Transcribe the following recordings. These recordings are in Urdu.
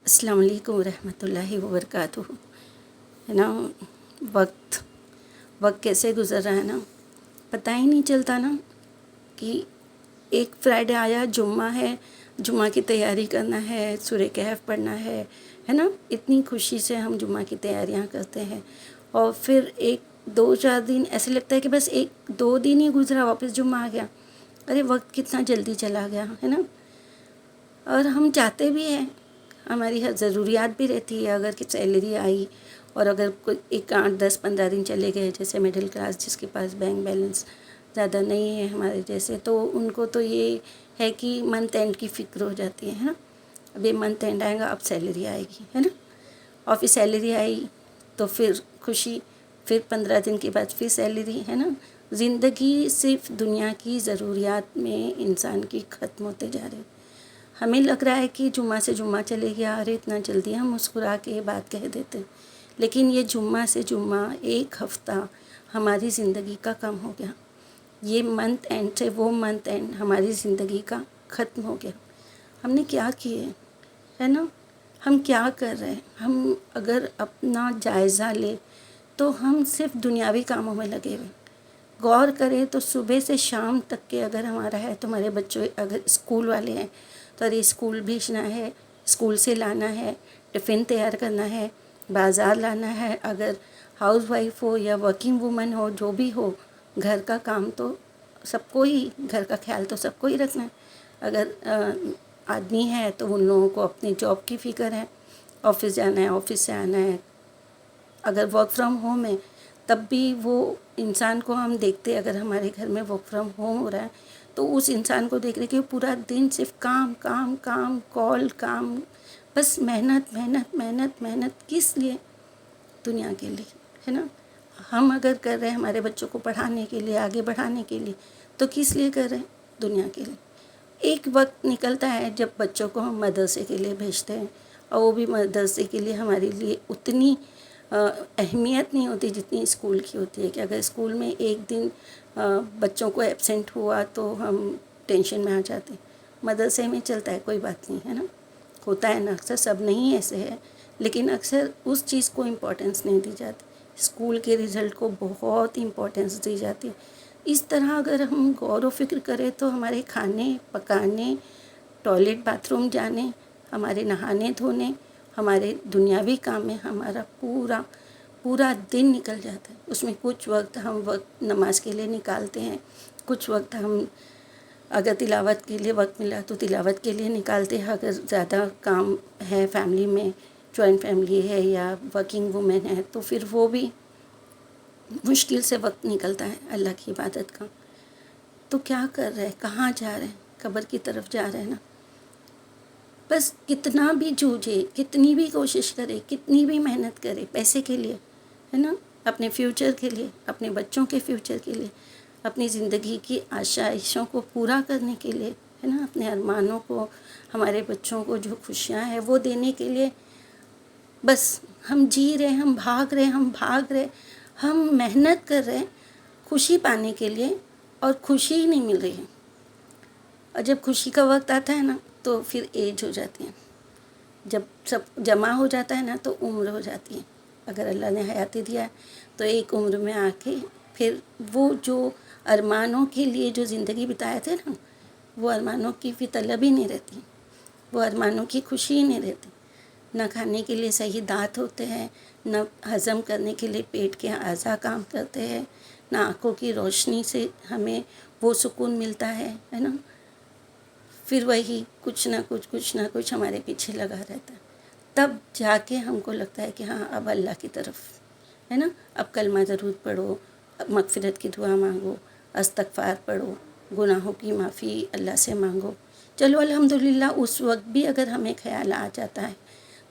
السلام علیکم ورحمۃ اللہ وبرکاتہ. ہے نا، وقت کیسے گزر رہا ہے نا، پتہ ہی نہیں چلتا نا کہ ایک فرائیڈے آیا، جمعہ ہے، جمعہ کی تیاری کرنا ہے، سورہ کہف پڑھنا ہے نا. اتنی خوشی سے ہم جمعہ کی تیاریاں کرتے ہیں اور پھر ایک دو چار دن ایسے لگتا ہے کہ بس ایک دو دن ہی گزرا، واپس جمعہ آ گیا. ارے وقت کتنا جلدی چلا گیا ہے نا. اور ہم چاہتے بھی ہیں، ہماری ہر ضروریات بھی رہتی ہے. اگر کہ سیلری آئی اور اگر کوئی ایک 8 10 15 دن چلے گئے، جیسے مڈل کلاس جس کے پاس بینک بیلنس زیادہ نہیں ہے ہمارے جیسے، تو ان کو تو یہ ہے کہ منتھ اینڈ کی فکر ہو جاتی ہے نا. اب یہ منتھ اینڈ آئے گا، اب سیلری آئے گی ہے نا. اور پھر سیلری آئی تو پھر خوشی، پھر 15 دن کے بعد پھر سیلری ہے نا. زندگی صرف دنیا کی ضروریات میں انسان کی ختم ہوتے جا رہی. ہمیں لگ رہا ہے کہ جمعہ سے جمعہ چلے گیا، ارے اتنا جلدی ہم مسکرا کے یہ بات کہہ دیتے ہیں، لیکن یہ جمعہ سے جمعہ ایک ہفتہ ہماری زندگی کا کم ہو گیا. یہ منتھ اینڈ سے وہ منتھ اینڈ ہماری زندگی کا ختم ہو گیا. ہم نے کیا کیے ہے نا، ہم کیا کر رہے ہیں. ہم اگر اپنا جائزہ لیں تو ہم صرف دنیاوی کاموں میں لگے ہوئے. غور کریں تو صبح سے شام تک کے اگر ہمارا ہے تو ہمارے بچوں اگر اسکول والے ہیں تو ارے اسکول بھیجنا ہے، اسکول سے لانا ہے، ٹفن تیار کرنا ہے، بازار لانا ہے. اگر ہاؤس وائف ہو یا ورکنگ وومن ہو، جو بھی ہو، گھر کا کام تو سب کو ہی، گھر کا خیال تو سب کو ہی رکھنا ہے. اگر آدمی ہے تو ان لوگوں کو اپنی جاب کی فکر ہے، آفس جانا ہے، آفس سے آنا ہے. اگر ورک فرام ہوم ہے تب بھی وہ انسان کو ہم دیکھتے، اگر ہمارے گھر میں ورک فرام ہوم ہو رہا ہے تو اس انسان کو دیکھ رہے کہ پورا دن صرف کام کام کام، کال، کام، بس محنت محنت محنت محنت. کس لیے؟ دنیا کے لیے ہے نا. ہم اگر کر رہے ہیں ہمارے بچوں کو پڑھانے کے لیے، آگے بڑھانے کے لیے، تو کس لیے کر رہے ہیں؟ دنیا کے لیے. ایک وقت نکلتا ہے جب بچوں کو ہم مدرسے کے لیے بھیجتے ہیں، اور وہ بھی مدرسے کے لیے ہمارے لیے اتنی اہمیت نہیں ہوتی جتنی اسکول کی ہوتی ہے. کہ اگر اسکول میں ایک دن بچوں کو ایبسینٹ ہوا تو ہم ٹینشن میں آ جاتے ہیں. مدرسے میں چلتا ہے، کوئی بات نہیں ہے نا، ہوتا ہے نا. اکثر سب نہیں ایسے ہے، لیکن اکثر اس چیز کو امپورٹنس نہیں دی جاتی. اسکول کے رزلٹ کو بہت امپورٹنس دی جاتی ہے. اس طرح اگر ہم غور و فکر کریں تو ہمارے کھانے پکانے، ٹوائلٹ باتھ روم جانے، ہمارے نہانے دھونے، ہمارے دنیاوی کام میں ہمارا پورا دن نکل جاتا ہے. اس میں کچھ وقت ہم نماز کے لیے نکالتے ہیں، کچھ وقت ہم اگر تلاوت کے لیے وقت ملا تو تلاوت کے لیے نکالتے ہیں. اگر زیادہ کام ہے فیملی میں، جوائنٹ فیملی ہے یا ورکنگ وومن ہے، تو پھر وہ بھی مشکل سے وقت نکلتا ہے اللہ کی عبادت کا. تو کیا کر رہے ہیں؟ کہاں جا رہے ہیں؟ قبر کی طرف جا رہے ہیں نا. بس کتنا بھی جوجھے، کتنی بھی کوشش کرے، کتنی بھی محنت کرے پیسے کے لیے ہے نا، اپنے فیوچر کے لیے، اپنے بچوں کے فیوچر کے لیے، اپنی زندگی کی آشائشوں کو پورا کرنے کے لیے ہے نا، اپنے ارمانوں کو، ہمارے بچوں کو جو خوشیاں ہیں وہ دینے کے لیے، بس ہم جی رہے، ہم بھاگ رہے، ہم محنت کر رہے خوشی پانے کے لیے، اور خوشی ہی نہیں مل رہی ہے. اور جب خوشی کا وقت آتا ہے نا تو پھر ایج ہو جاتی ہے. جب سب جمع ہو جاتا ہے نا تو عمر ہو جاتی ہے. اگر اللہ نے حیاتی دیا ہے تو ایک عمر میں آ کے پھر وہ جو ارمانوں کے لیے جو زندگی بتائے تھے نا، وہ ارمانوں کی بھی طلب ہی نہیں رہتی، وہ ارمانوں کی خوشی ہی نہیں رہتی. نہ کھانے کے لیے صحیح دانت ہوتے ہیں، نہ ہضم کرنے کے لیے پیٹ کے اعضاء کام کرتے ہیں، نہ آنکھوں کی روشنی سے ہمیں وہ سکون ملتا ہے نا. پھر وہی کچھ نہ کچھ ہمارے پیچھے لگا رہتا ہے. تب جا کے ہم کو لگتا ہے کہ ہاں اب اللہ کی طرف ہے نا، اب کلمہ ضرور پڑھو، اب مغفرت کی دعا مانگو، استغفار پڑھو، گناہوں کی معافی اللہ سے مانگو. چلو الحمدللہ اس وقت بھی اگر ہمیں خیال آ جاتا ہے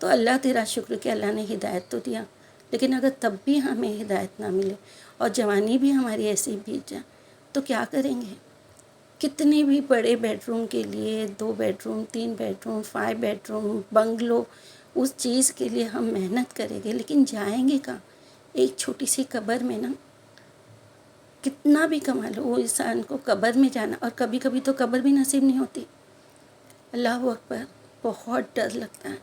تو اللہ تیرا شکر کہ اللہ نے ہدایت تو دیا. لیکن اگر تب بھی ہمیں ہدایت نہ ملے اور جوانی بھی ہماری ایسی بیت جائے تو کیا کریں گے؟ کتنے بھی بڑے بیڈ روم کے لیے، 2 bed room, 3 bed room, 5 bed room, bungalow, اس چیز کے لیے ہم محنت کریں گے، لیکن جائیں گے کہاں؟ ایک چھوٹی سی قبر میں نا. کتنا بھی کما لو، وہ انسان کو قبر میں جانا، اور کبھی کبھی تو قبر بھی نصیب نہیں ہوتی. اللہ اکبر، بہت ڈر لگتا ہے.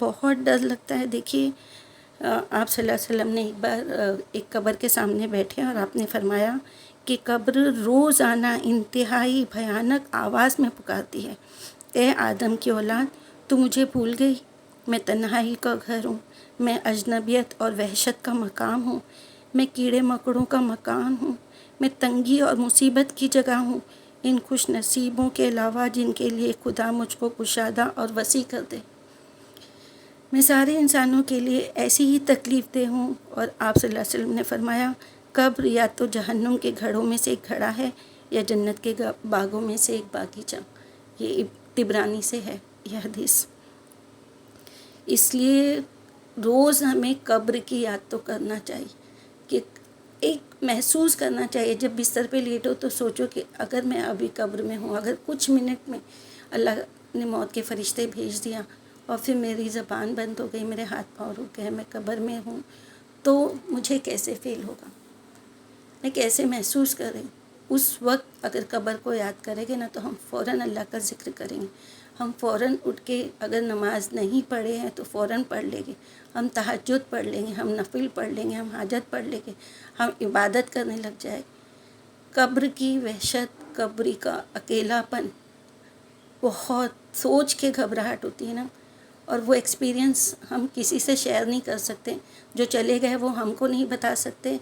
بہت ڈر لگتا ہے. دیکھیے آپ صلی اللہ علیہ وسلم نے ایک بار ایک قبر کے سامنے بیٹھے اور آپ نے فرمایا کہ قبر روزانہ انتہائی بھیانک آواز میں پکارتی ہے، اے آدم کی اولاد، تو مجھے بھول گئی. میں تنہائی کا گھر ہوں، میں اجنبیت اور وحشت کا مقام ہوں، میں کیڑے مکڑوں کا مکان ہوں، میں تنگی اور مصیبت کی جگہ ہوں. ان خوش نصیبوں کے علاوہ جن کے لیے خدا مجھ کو کشادہ اور وسیع کر دے، میں سارے انسانوں کے لیے ایسی ہی تکلیف دہ ہوں. اور آپ صلی اللہ علیہ وسلم نے فرمایا قبر یا تو جہنم کے گھڑوں میں سے ایک گھڑا ہے یا جنت کے باغوں میں سے ایک باغیچہ. یہ طبرانی سے ہے یہ حدیث. اس لیے روز ہمیں قبر کی یاد تو کرنا چاہیے، کہ ایک محسوس کرنا چاہیے. جب بستر پہ لیٹو تو سوچو کہ اگر میں ابھی قبر میں ہوں، اگر کچھ منٹ میں اللہ نے موت کے فرشتے بھیج دیا اور پھر میری زبان بند ہو گئی، میرے ہاتھ پاؤں رک گئے، میں قبر میں ہوں، تو مجھے کیسے فیل ہوگا، میں کیسے محسوس کریں. اس وقت اگر قبر کو یاد کریں گے نا تو ہم فوراً اللہ کا ذکر کریں گے. ہم فوراً اٹھ کے اگر نماز نہیں پڑھے ہیں تو فوراً پڑھ لیں گے، ہم تہجد پڑھ لیں گے، ہم نفل پڑھ لیں گے، ہم حاجت پڑھ لیں گے، ہم عبادت کرنے لگ جائیں. قبر کی وحشت، قبر کا اکیلا پن بہت سوچ کے گھبراہٹ ہوتی ہے نا. اور وہ ایکسپیرینس ہم کسی سے شیئر نہیں کر سکتے. جو چلے گئے وہ ہم کو نہیں بتا سکتے،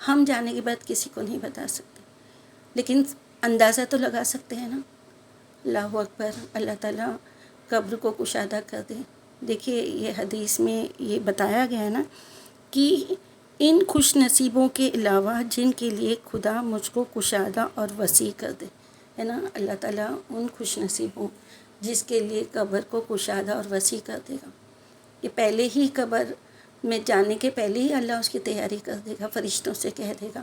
ہم جانے کے بعد کسی کو نہیں بتا سکتے، لیکن اندازہ تو لگا سکتے ہیں نا. اللہ اکبر. اللہ تعالیٰ قبر کو کشادہ کر دے. دیکھیے یہ حدیث میں یہ بتایا گیا ہے نا کہ ان خوش نصیبوں کے علاوہ جن کے لیے خدا مجھ کو کشادہ اور وسیع کر دے، ہے نا. اللہ تعالیٰ ان خوش نصیبوں جس کے لیے قبر کو کشادہ اور وسیع کر دے گا، کہ پہلے ہی قبر میں جانے کے پہلے ہی اللہ اس کی تیاری کر دے گا. فرشتوں سے کہہ دے گا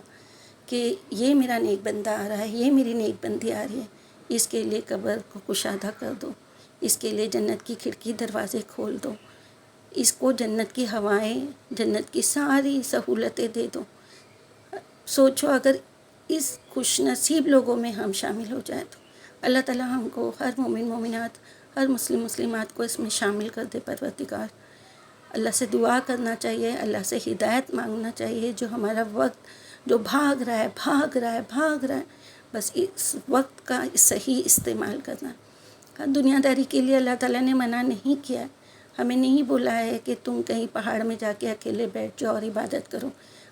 کہ یہ میرا نیک بندہ آ رہا ہے، یہ میری نیک بندی آ رہی ہے، اس کے لیے قبر کو کشادہ کر دو، اس کے لیے جنت کی کھڑکی دروازے کھول دو، اس کو جنت کی ہوائیں، جنت کی ساری سہولتیں دے دو. سوچو اگر اس خوش نصیب لوگوں میں ہم شامل ہو جائیں تو اللہ تعالیٰ ہم کو، ہر مومن مومنات، ہر مسلم مسلمات کو اس میں شامل کر دے. پروردگار اللہ سے دعا کرنا چاہیے، اللہ سے ہدایت مانگنا چاہیے. جو ہمارا وقت جو بھاگ رہا ہے، بس اس وقت کا صحیح استعمال کرنا. دنیا داری کے لیے اللہ تعالیٰ نے منع نہیں کیا، ہمیں نہیں بولا ہے کہ تم کہیں پہاڑ میں جا کے اکیلے بیٹھ جاؤ اور عبادت کرو.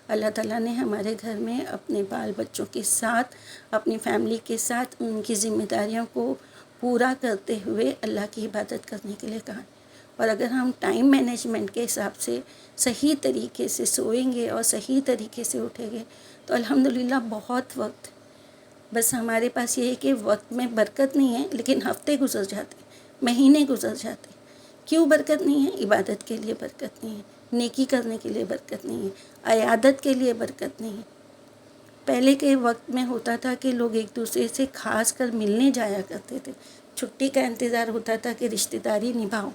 اللہ تعالیٰ نے ہمارے گھر میں اپنے بال بچوں کے ساتھ، اپنی فیملی کے ساتھ ان کی ذمہ داریوں کو پورا کرتے ہوئے اللہ کی عبادت کرنے کے لیے کہا. اور اگر ہم ٹائم مینجمنٹ کے حساب سے صحیح طریقے سے سوئیں گے اور صحیح طریقے سے اٹھیں گے تو الحمدللہ بہت وقت. بس ہمارے پاس یہ ہے کہ وقت میں برکت نہیں ہے، لیکن ہفتے گزر جاتے، مہینے گزر جاتے. کیوں برکت نہیں ہے؟ عبادت کے لیے برکت نہیں ہے، نیکی کرنے کے لیے برکت نہیں ہے، عیادت کے لیے برکت نہیں ہے. پہلے کے وقت میں ہوتا تھا کہ لوگ ایک دوسرے سے خاص کر ملنے جایا کرتے تھے. چھٹی کا انتظار ہوتا تھا کہ رشتہ داری نبھاؤ،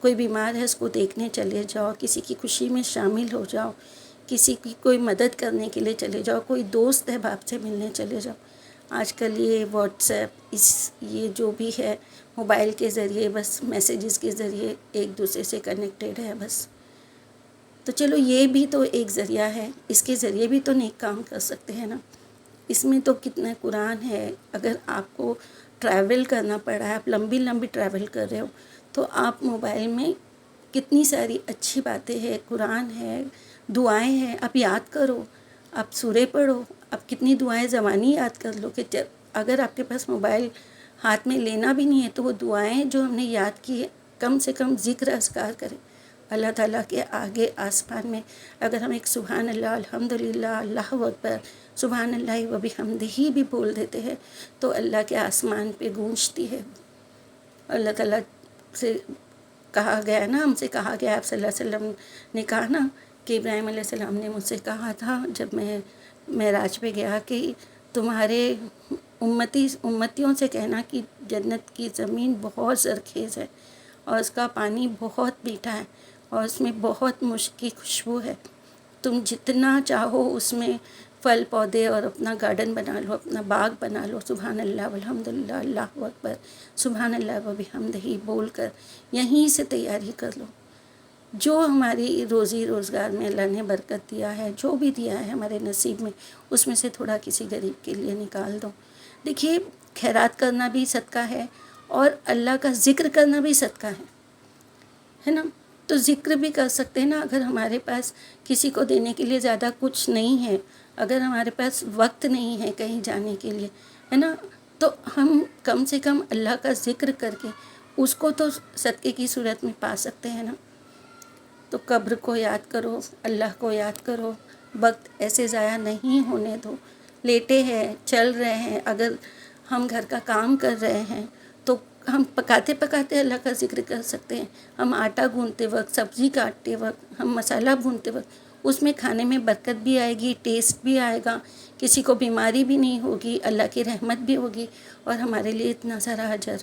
کوئی بیمار ہے اس کو دیکھنے چلے جاؤ، کسی کی خوشی میں شامل ہو جاؤ، کسی کی کوئی مدد کرنے کے لیے چلے جاؤ، کوئی دوست ہے باپ سے ملنے چلے جاؤ. آج کل یہ واٹس ایپ، یہ جو بھی ہے موبائل کے ذریعے، بس میسیجز کے ذریعے ایک دوسرے سے کنیکٹیڈ ہے بس. تو چلو یہ بھی تو ایک ذریعہ ہے، اس کے ذریعے بھی تو نیک کام کر سکتے ہیں نا. اس میں تو کتنا قرآن ہے. اگر آپ کو ٹریول کرنا پڑا ہے، آپ لمبی ٹریول کر رہے ہو، تو آپ موبائل میں کتنی ساری اچھی باتیں ہیں، قرآن ہے، دعائیں ہیں، آپ یاد کرو، آپ سورے پڑھو، آپ کتنی دعائیں زبانی یاد کر لو. کہ اگر آپ کے پاس موبائل ہاتھ میں لینا بھی نہیں ہے تو وہ دعائیں جو ہم نے یاد کی ہے کم سے کم ذکر اذکار کریں. اللہ تعالیٰ کے آگے آسمان میں اگر ہم ایک سبحان اللہ، الحمدللہ، اللہ اکبر، سبحان اللہ و بحمدہ بھی بول دیتے ہیں تو اللہ کے آسمان پہ گونجتی ہے. اللہ تعالیٰ سے کہا گیا نا، ہم سے کہا گیا، آپ صلی اللہ علیہ وسلم نے کہا نا کہ ابراہیم علیہ السلام نے مجھ سے کہا تھا جب میں معراج پہ گیا کہ تمہارے امتیوں سے کہنا کہ جنت کی زمین بہت زرخیز ہے اور اس کا پانی بہت میٹھا ہے اور اس میں بہت مشک کی خوشبو ہے. تم جتنا چاہو اس میں پھل پودے اور اپنا گارڈن بنا لو، اپنا باغ بنا لو. سبحان اللہ والحمدللہ، اللہ اکبر، سبحان اللہ و بحمدہ بول کر یہیں سے تیاری کر لو. جو ہماری روزی روزگار میں اللہ نے برکت دیا ہے، جو بھی دیا ہے ہمارے نصیب میں، اس میں سے تھوڑا کسی غریب کے لیے نکال دو۔ دیکھیے، خیرات کرنا بھی صدقہ ہے اور اللہ کا ذکر کرنا بھی صدقہ ہے نا؟ تو ذکر بھی کر سکتے ہیں نا، اگر ہمارے پاس کسی کو دینے کے لیے زیادہ کچھ نہیں ہے، اگر ہمارے پاس وقت نہیں ہے کہیں جانے کے لیے، ہے نا، تو ہم کم سے کم اللہ کا ذکر کر کے اس کو تو صدقے کی صورت میں پا سکتے ہیں نا۔ تو قبر کو یاد کرو، اللہ کو یاد کرو، وقت ایسے ضائع نہیں ہونے دو۔ لیٹے ہیں، چل رہے ہیں، اگر ہم گھر کا کام کر رہے ہیں تو ہم پکاتے پکاتے اللہ کا ذکر کر سکتے ہیں۔ ہم آٹا گوندتے وقت، سبزی کاٹتے وقت، ہم مسالہ بھونتے وقت، اس میں کھانے میں برکت بھی آئے گی، ٹیسٹ بھی آئے گا، کسی کو بیماری بھی نہیں ہوگی، اللہ کی رحمت بھی ہوگی اور ہمارے لیے اتنا سارا اجر۔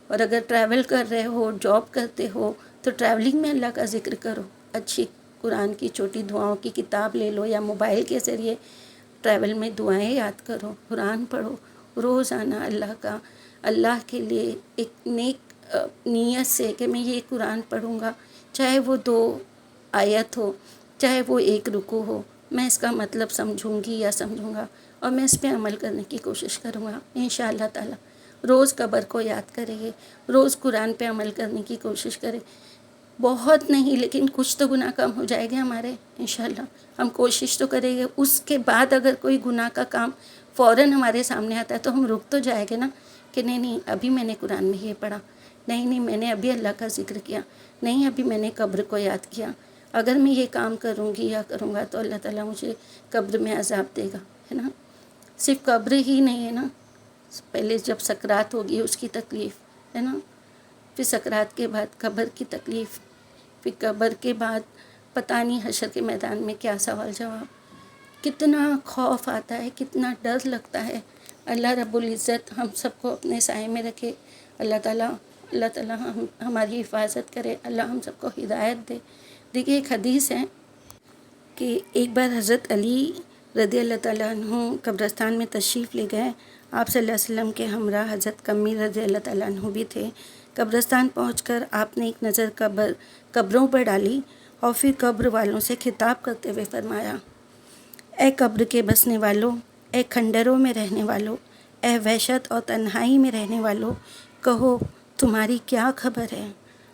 اور اگر ٹریول کر رہے ہو، جاب کرتے ہو، تو ٹریولنگ میں اللہ کا ذکر کرو، اچھی قرآن کی چھوٹی دعاؤں کی کتاب لے لو یا موبائل کے ذریعے ٹریول میں دعائیں یاد کرو، قرآن پڑھو روزانہ اللہ کے لیے ایک نیک نیت سے کہ میں یہ قرآن پڑھوں گا، چاہے وہ 2 آیت ہو، چاہے وہ 1 رکوع ہو، میں اس کا مطلب سمجھوں گی یا سمجھوں گا اور میں اس پہ عمل کرنے کی کوشش کروں گا انشاءاللہ تعالی۔ روز قبر کو یاد کریں گے، روز قرآن پہ عمل کرنے کی کوشش کریں، بہت نہیں لیکن کچھ تو گناہ کم ہو جائے گے ہمارے انشاءاللہ۔ ہم کوشش تو کریں گے، اس کے بعد اگر کوئی گناہ کا کام فوراً ہمارے سامنے آتا ہے تو ہم رک تو جائیں گے نا کہ نہیں ابھی میں نے قرآن میں یہ پڑھا، نہیں میں نے ابھی اللہ کا ذکر کیا، نہیں ابھی میں نے قبر کو یاد کیا، اگر میں یہ کام کروں گی یا کروں گا تو اللہ تعالیٰ مجھے قبر میں عذاب دے گا، ہے نا۔ صرف قبر ہی نہیں ہے نا، پہلے جب سکرات ہوگی اس کی تکلیف، ہے نا، پھر سکرات کے بعد قبر کی تکلیف، پھر قبر کے بعد پتہ نہیں حشر کے میدان میں کیا سوال جواب۔ کتنا خوف آتا ہے، کتنا ڈر لگتا ہے۔ اللہ رب العزت ہم سب کو اپنے سائے میں رکھے، اللہ تعالیٰ ہماری حفاظت کرے، اللہ ہم سب کو ہدایت دے۔ دیکھیے ایک حدیث ہے کہ ایک بار حضرت علی رضی اللہ تعالیٰ عنہ قبرستان میں تشریف لے گئے، آپ صلی اللہ علیہ وسلم کے ہمراہ حضرت کمی رضی اللہ تعالیٰ عنہ بھی تھے۔ قبرستان پہنچ کر آپ نے ایک نظر قبروں پر ڈالی اور پھر قبر والوں سے خطاب کرتے ہوئے فرمایا، اے قبر کے بسنے والوں، اے کھنڈروں میں رہنے والوں، اے وحشت اور تنہائی میں رہنے والوں، کہو تمہاری کیا خبر ہے؟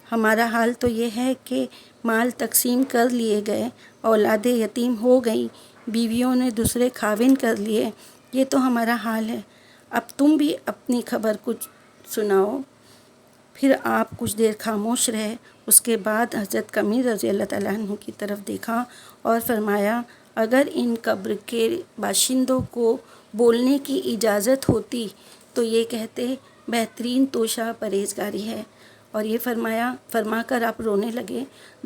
ہمارا حال تو یہ ہے کہ مال تقسیم کر لیے گئے، اولادیں یتیم ہو گئیں، بیویوں نے دوسرے خاوند کر لیے، یہ تو ہمارا حال ہے۔ اب تم بھی اپنی خبر کچھ سناؤ۔ پھر آپ کچھ دیر خاموش رہے، اس کے بعد حضرت کمی رضی اللہ تعالیٰ عنہ کی طرف دیکھا اور فرمایا، اگر ان قبر کے باشندوں کو بولنے کی اجازت ہوتی تو یہ کہتے بہترین توشہ پرہیزگاری ہے، اور یہ فرما کر آپ رونے لگے،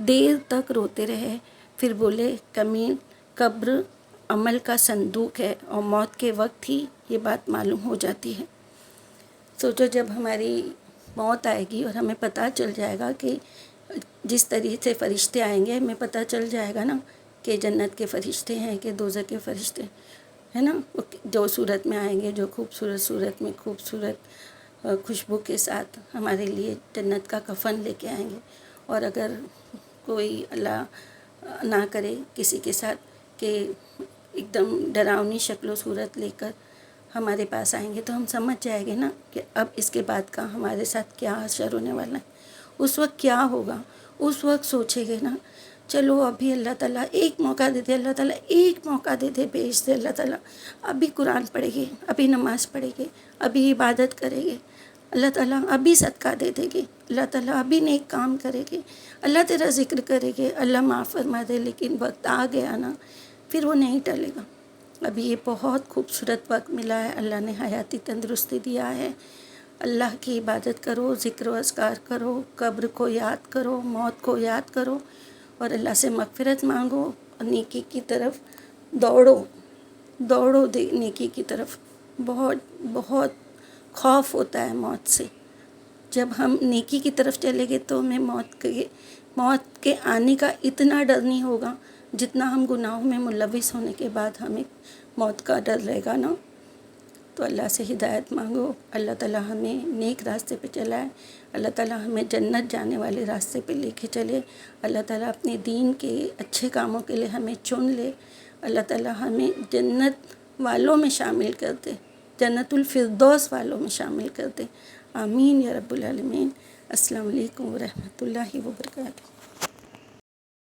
دیر تک روتے رہے، پھر بولے، کمی قبر عمل کا صندوق ہے اور موت کے وقت ہی یہ بات معلوم ہو جاتی ہے۔ سوچو جب ہماری موت آئے گی اور ہمیں پتہ چل جائے گا کہ جس طریقے سے فرشتے آئیں گے، ہمیں پتہ چل جائے گا نا کہ جنت کے فرشتے ہیں کہ دوزخ کے فرشتے ہیں نا، جو صورت میں آئیں گے، جو خوبصورت صورت میں خوبصورت خوشبو کے ساتھ ہمارے لیے جنت کا کفن لے کے آئیں گے۔ اور اگر کوئی اللہ نہ کرے کسی کے ساتھ کہ ایک دم ڈراؤنی شکل و صورت لے کر ہمارے پاس آئیں گے تو ہم سمجھ جائیں گے نا کہ اب اس کے بعد کا ہمارے ساتھ کیا حشر ہونے والا ہے، اس وقت کیا ہوگا۔ اس وقت سوچیں گے نا، چلو ابھی اللہ تعالیٰ ایک موقع دے دے، اللہ تعالیٰ ایک موقع دے دے، بھیج دے اللہ تعالیٰ، ابھی قرآن پڑھے گے، ابھی نماز پڑھے گے، ابھی عبادت کرے گے، اللہ تعالیٰ ابھی صدقہ دے دے گے، اللہ تعالیٰ ابھی نیک کام کرے گے، اللہ تیرا ذکر کرے گے، اللہ معاف فرما دے، لیکن وقت آ گیا نا، پھر وہ نہیں ٹلے گا۔ ابھی یہ بہت خوبصورت وقت ملا ہے، اللہ نے حیاتی تندرستی دیا ہے، اللہ کی عبادت کرو، ذکر و اذکار کرو، قبر کو یاد کرو، موت کو یاد کرو اور اللہ سے مغفرت مانگو اور نیکی کی طرف دوڑو نیکی کی طرف۔ بہت بہت خوف ہوتا ہے موت سے، جب ہم نیکی کی طرف چلیں گے تو ہمیں موت کے آنے کا اتنا ڈر نہیں ہوگا جتنا ہم گناہوں میں ملوث ہونے کے بعد ہمیں موت کا ڈر رہے گا نا۔ تو اللہ سے ہدایت مانگو، اللہ تعالیٰ ہمیں نیک راستے پہ چلائے، اللہ تعالیٰ ہمیں جنت جانے والے راستے پہ لے کے چلے، اللہ تعالیٰ اپنے دین کے اچھے کاموں کے لیے ہمیں چن لے، اللہ تعالیٰ ہمیں جنت والوں میں شامل کر دے، جنت الفردوس والوں میں شامل کر دے، آمین یا رب العالمین۔ السلام علیکم ورحمۃ اللہ وبرکاتہ۔